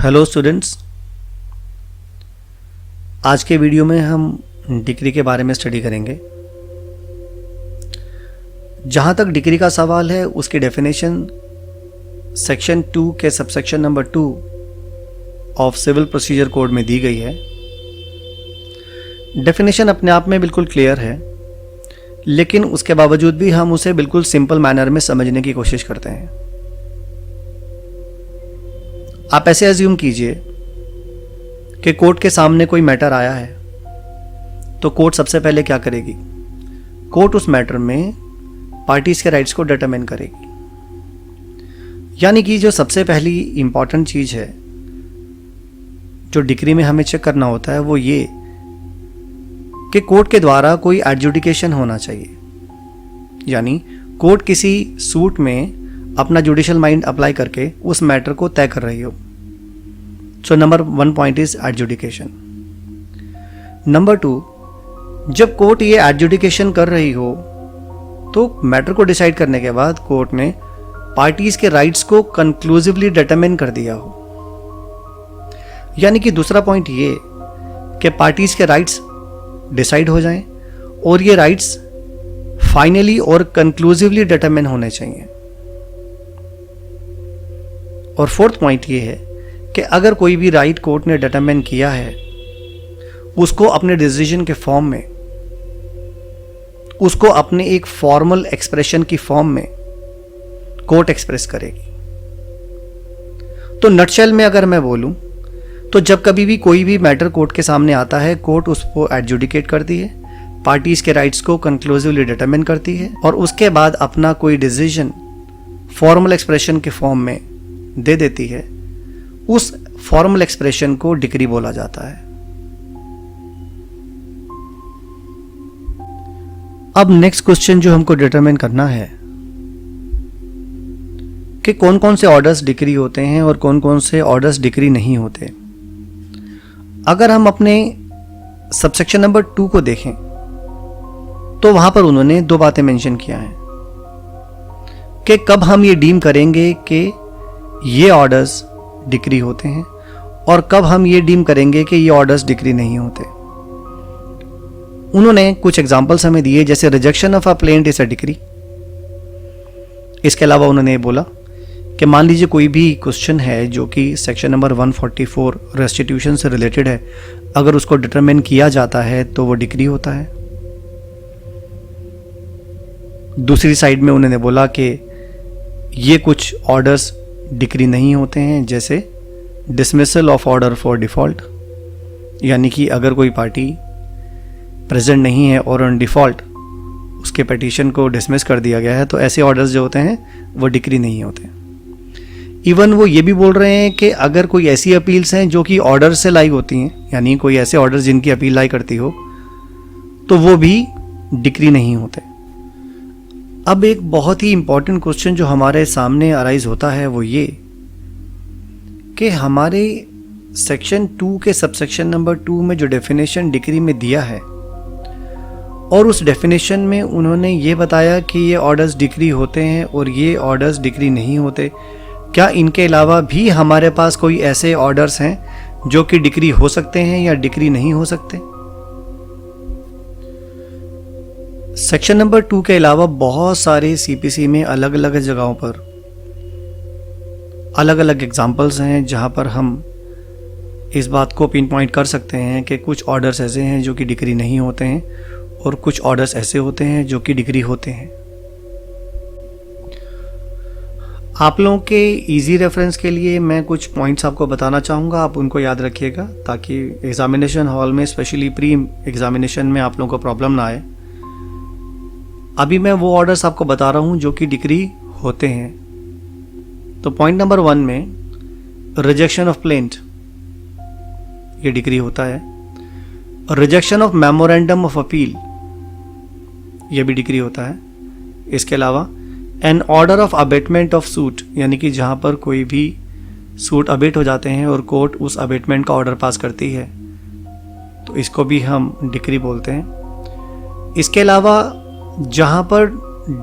Hello students, आज के video में हम डिक्री के बारे में स्टडी करेंगे। जहाँ तक डिक्री का सवाल है उसकी डेफिनेशन सेक्शन 2 के subsection number 2 of civil procedure code में दी गई है। डेफिनेशन अपने आप में बिल्कुल क्लियर है, लेकिन उसके बावजूद भी हम उसे बिल्कुल सिंपल मैनर में समझने की कोशिश करते हैं। आप ऐसे अज्यूम कीजिए कि कोर्ट के सामने कोई मैटर आया है, तो कोर्ट सबसे पहले क्या करेगी? कोर्ट उस मैटर में पार्टीज के राइट्स को डिटरमाइन करेगी। यानी कि जो सबसे पहली इंपॉर्टेंट चीज है जो डिक्री में हमें चेक करना होता है वो ये कि कोर्ट के द्वारा कोई एडजुडिकेशन होना चाहिए। यानी कोर्ट किसी सूट में अपना जुडिशियल माइंड अप्लाई करके उस मैटर को तय कर रही हो। So number 1 point is adjudication. Number 2, जब कोर्ट ये एडजुडिकेशन कर रही हो तो मैटर को डिसाइड करने के बाद कोर्ट ने पार्टीज के राइट्स को कंक्लूसिवली डिटरमाइन कर दिया हो। यानी कि दूसरा पॉइंट ये कि पार्टीज के राइट्स डिसाइड हो जाएं और ये राइट्स फाइनली और कंक्लूसिवली डिटरमाइन होने चाहिए। और फोर्थ पॉइंट ये है कि अगर कोई भी राइट कोर्ट ने डिटरमाइन किया है उसको अपने डिसीजन के फॉर्म में, उसको अपने एक फॉर्मल एक्सप्रेशन की फॉर्म में कोर्ट एक्सप्रेस करेगी। तो नटशेल में अगर मैं बोलूं तो जब कभी भी कोई भी मैटर कोर्ट के सामने आता है, कोर्ट उसको एडजुडिकेट करती है, पार्टीज के राइट्स को कंक्लूसिवली डिटरमाइन करती है और उसके बाद अपना कोई डिसीजन फॉर्मल एक्सप्रेशन के फॉर्म में दे देती है। उस फॉर्मल एक्सप्रेशन को डिक्री बोला जाता है। अब नेक्स्ट क्वेश्चन जो हमको डिटरमाइन करना है कि कौन कौन से ऑर्डर्स डिक्री होते हैं और कौन कौन से ऑर्डर्स डिक्री नहीं होते। अगर हम अपने सबसेक्शन नंबर 2 को देखें तो वहां पर उन्होंने 2 बातें मेंशन किया है कि कब हम ये डीम करेंगे कि ये ऑर्डर्स डिक्री होते हैं और कब हम ये डीम करेंगे कि ये ऑर्डर्स डिक्री नहीं होते। उन्होंने कुछ एग्जांपल्स हमें दिए, जैसे rejection of a plaint is a decree. इसके अलावा उन्होंने बोला कि मान लीजिए कोई भी क्वेश्चन है जो कि सेक्शन नंबर 144 रेस्टिट्यूशन से रिलेटेड है, अगर उसको डिटरमाइन किया जाता है तो वो डिक्री होता है। दूसरी साइड में उन्होंने बोला कि ये कुछ ऑर्डर्स डिक्री नहीं होते हैं, जैसे dismissal of order for default. यानी कि अगर कोई पार्टी प्रेजेंट नहीं है और ऑन डिफॉल्ट उसके पिटीशन को डिसमिस कर दिया गया है, तो ऐसे ऑर्डर्स जो होते हैं वो डिक्री नहीं होते। इवन वो ये भी बोल रहे हैं कि अगर कोई ऐसी अपील्स हैं जो कि ऑर्डर से लाई होती हैं, यानी कोई ऐसे ऑर्डर जिनकी अपील लाई करती हो, तो वो भी डिक्री नहीं होते। अब एक बहुत ही इंपॉर्टेंट क्वेश्चन जो हमारे सामने अराइज होता है वो ये कि हमारे सेक्शन 2 के सबसेक्शन नंबर 2 में जो डेफिनेशन डिक्री में दिया है और उस डेफिनेशन में उन्होंने ये बताया कि ये ऑर्डर्स डिक्री होते हैं और ये ऑर्डर्स डिक्री नहीं होते, क्या इनके अलावा भी हमारे पास कोई ऐसे ऑर्डर्स हैं जो कि डिक्री हो सकते हैं या डिक्री नहीं हो सकते? सेक्शन नंबर 2 के अलावा बहुत सारे सीपीसी में अलग अलग जगहों पर अलग अलग एग्जाम्पल्स हैं जहां पर हम इस बात को पिन पॉइंट कर सकते हैं कि कुछ ऑर्डर्स ऐसे हैं जो कि डिक्री नहीं होते हैं और कुछ ऑर्डर्स ऐसे होते हैं जो कि डिक्री होते हैं। आप लोगों के इजी रेफरेंस के लिए मैं कुछ पॉइंट्स आपको बताना चाहूँगा, आप उनको याद रखिएगा ताकि एग्जामिनेशन हॉल में, स्पेशली प्री एग्जामिनेशन में आप लोगों को प्रॉब्लम ना आए। अभी मैं वो ऑर्डर्स आपको बता रहा हूं जो कि डिक्री होते हैं। तो पॉइंट नंबर 1 में रिजेक्शन ऑफ प्लेंट, ये डिक्री होता है। Rejection of memorandum of appeal, ये भी डिक्री होता है। इसके अलावा an order of abatement of suit, यानी कि जहां पर कोई भी सूट अबेट हो जाते हैं और कोर्ट उस अबेटमेंट का ऑर्डर पास करती है, तो इसको भी हम डिक्री बोलते हैं। इसके अलावा जहां पर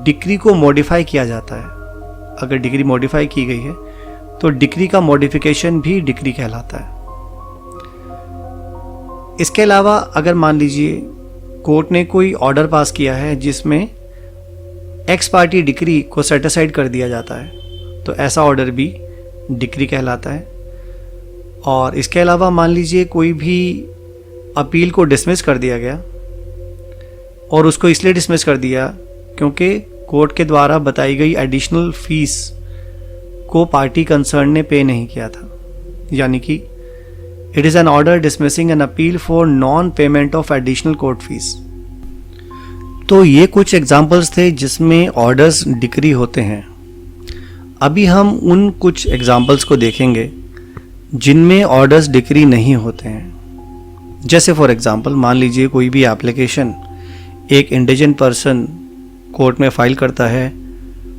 डिक्री को मॉडिफाई किया जाता है, अगर डिक्री मॉडिफाई की गई है तो डिक्री का मॉडिफिकेशन भी डिक्री कहलाता है। इसके अलावा अगर मान लीजिए कोर्ट ने कोई ऑर्डर पास किया है जिसमें एक्स पार्टी डिक्री को सेट असाइड कर दिया जाता है, तो ऐसा ऑर्डर भी डिक्री कहलाता है। और इसके अलावा मान लीजिए कोई भी अपील को डिसमिस कर दिया गया, और उसको इसलिए डिसमिस कर दिया क्योंकि कोर्ट के द्वारा बताई गई एडिशनल फीस को पार्टी कंसर्न ने पे नहीं किया था, यानी कि it is an order dismissing an appeal for non payment of additional court fees. तो ये कुछ एग्जाम्पल्स थे जिसमें ऑर्डर्स डिक्री होते हैं। अभी हम उन कुछ एग्जाम्पल्स को देखेंगे जिनमें ऑर्डर्स डिक्री नहीं होते हैं। जैसे फॉर एग्जांपल मान लीजिए कोई भी एप्लीकेशन एक इंडिजेंट पर्सन कोर्ट में फाइल करता है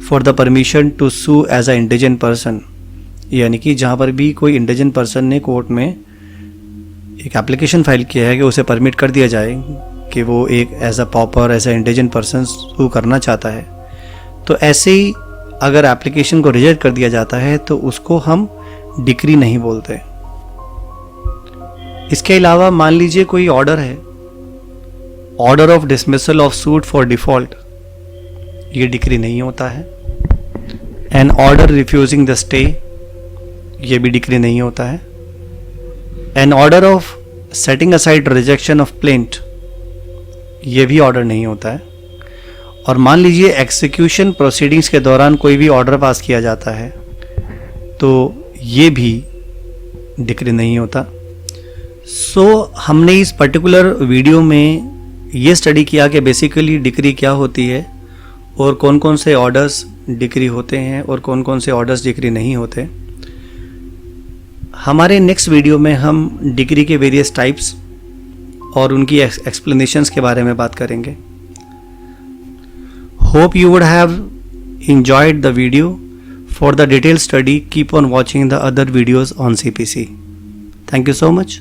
for the permission to sue as a indigent person, यानी कि जहाँ पर भी कोई इंडिजेंट पर्सन ने कोर्ट में एक एप्लीकेशन फाइल किया है कि उसे परमिट कर दिया जाए कि वो एक as a pauper as a indigent person sue करना चाहता है, तो ऐसे ही अगर एप्लीकेशन को रिजेक्ट कर दिया जाता है तो उसको हम डिक्री नहीं बोलते। इसके अलावा मान लीजिए कोई ऑर्डर है, order of dismissal of suit for default, ये डिक्री नहीं होता है। An order refusing the stay, ये भी डिक्री नहीं होता है। An order of setting aside rejection of plaint, ये भी ऑर्डर नहीं होता है। और मान लीजिए एग्जीक्यूशन प्रोसीडिंग्स के दौरान कोई भी ऑर्डर पास किया जाता है तो ये भी डिक्री नहीं होता। हमने इस पर्टिकुलर वीडियो में ये स्टडी किया कि बेसिकली डिक्री क्या होती है और कौन कौन से ऑर्डर्स डिक्री होते हैं और कौन कौन से ऑर्डर्स डिक्री नहीं होते। हमारे नेक्स्ट वीडियो में हम डिक्री के वेरियस टाइप्स और उनकी एक्सप्लेनेशंस के बारे में बात करेंगे। Hope you would have enjoyed the video. For the detailed study, keep on watching the other videos on CPC. Thank you so much.